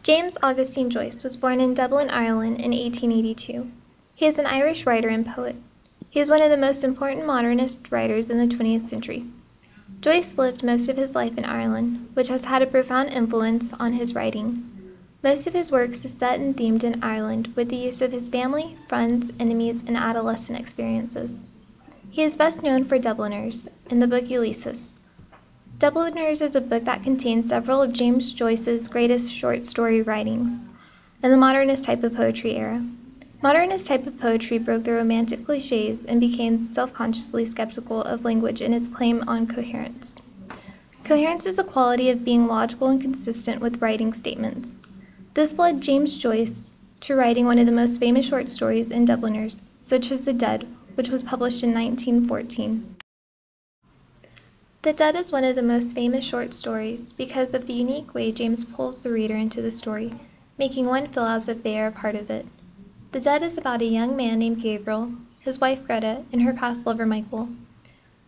James Augustine Joyce was born in Dublin, Ireland in 1882. He is an Irish writer and poet. He is one of the most important modernist writers in the 20th century. Joyce lived most of his life in Ireland, which has had a profound influence on his writing. Most of his works is set and themed in Ireland, with the use of his family, friends, enemies, and adolescent experiences. He is best known for Dubliners, in the book Ulysses. Dubliners is a book that contains several of James Joyce's greatest short story writings, in the modernist type of poetry era. Modernist type of poetry broke the romantic cliches and became self-consciously skeptical of language and its claim on coherence. Coherence is a quality of being logical and consistent with writing statements. This led James Joyce to writing one of the most famous short stories in Dubliners, such as The Dead, which was published in 1914. The Dead is one of the most famous short stories because of the unique way James pulls the reader into the story, making one feel as if they are a part of it. The Dead is about a young man named Gabriel, his wife Greta, and her past lover Michael.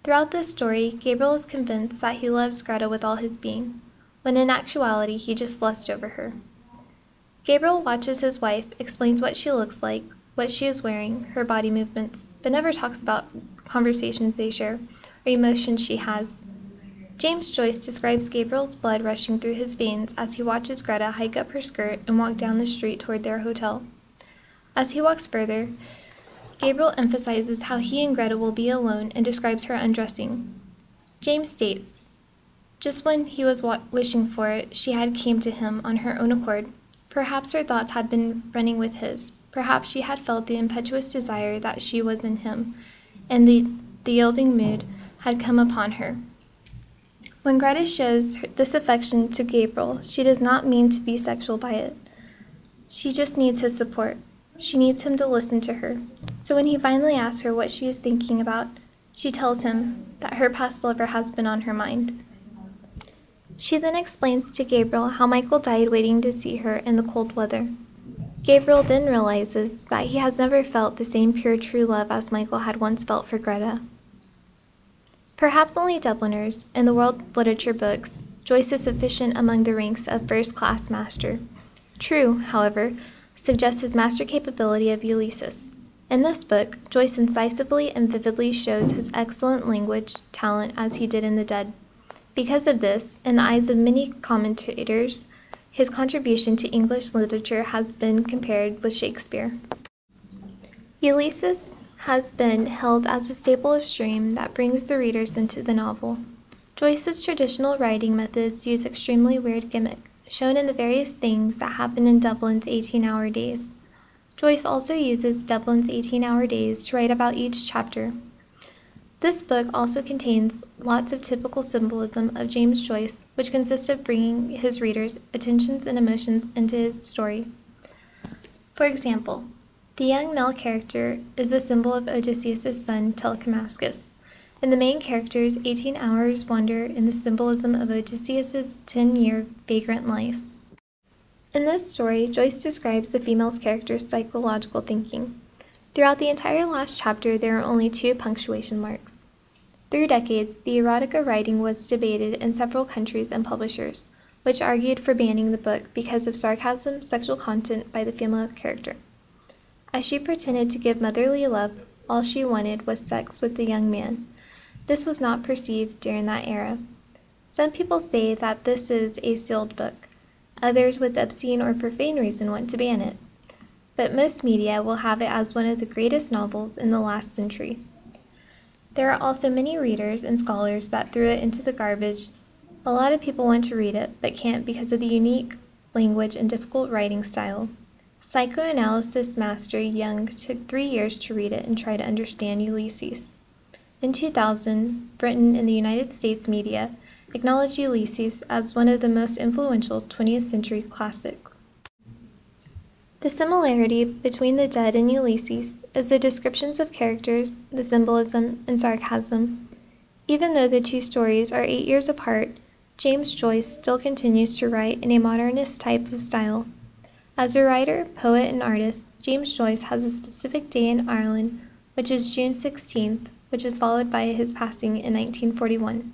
Throughout this story, Gabriel is convinced that he loves Greta with all his being, when in actuality he just lusts over her. Gabriel watches his wife, explains what she looks like, what she is wearing, her body movements, but never talks about conversations they share or emotions she has. James Joyce describes Gabriel's blood rushing through his veins as he watches Greta hike up her skirt and walk down the street toward their hotel. As he walks further, Gabriel emphasizes how he and Greta will be alone and describes her undressing. James states, just when he was wishing for it, she had came to him on her own accord. Perhaps her thoughts had been running with his. Perhaps she had felt the impetuous desire that she was in him, and the yielding mood had come upon her. When Greta shows this affection to Gabriel, she does not mean to be sexual by it. She just needs his support. She needs him to listen to her. So when he finally asks her what she is thinking about, she tells him that her past lover has been on her mind. She then explains to Gabriel how Michael died waiting to see her in the cold weather. Gabriel then realizes that he has never felt the same pure true love as Michael had once felt for Greta. Perhaps only Dubliners, in the world literature books, Joyce is sufficient among the ranks of first-class master. True, however, suggests his master capability of Ulysses. In this book, Joyce incisively and vividly shows his excellent language talent as he did in The Dead. Because of this, in the eyes of many commentators, his contribution to English literature has been compared with Shakespeare. Ulysses has been held as a staple of stream that brings the readers into the novel. Joyce's traditional writing methods use extremely weird gimmick, shown in the various things that happen in Dublin's 18-hour days. Joyce also uses Dublin's 18-hour days to write about each chapter. This book also contains lots of typical symbolism of James Joyce, which consists of bringing his readers' attentions and emotions into his story. For example, the young male character is the symbol of Odysseus' son, Telemachus, and the main character's 18 hours wander in the symbolism of Odysseus' 10-year vagrant life. In this story, Joyce describes the female character's psychological thinking. Throughout the entire last chapter, there are only 2 punctuation marks. Through decades, the erotica writing was debated in several countries and publishers, which argued for banning the book because of sarcasm, sexual content by the female character. As she pretended to give motherly love, all she wanted was sex with the young man. This was not perceived during that era. Some people say that this is a sealed book. Others with obscene or profane reason want to ban it. But most media will have it as one of the greatest novels in the last century. There are also many readers and scholars that threw it into the garbage. A lot of people want to read it, but can't because of the unique language and difficult writing style. Psychoanalysis master Jung took 3 years to read it and try to understand Ulysses. In 2000, Britain and the United States media acknowledged Ulysses as one of the most influential 20th century classics. The similarity between The Dead and Ulysses is the descriptions of characters, the symbolism, and sarcasm. Even though the 2 stories are 8 years apart, James Joyce still continues to write in a modernist type of style. As a writer, poet, and artist, James Joyce has a specific day in Ireland, which is June 16th, which is followed by his passing in 1941.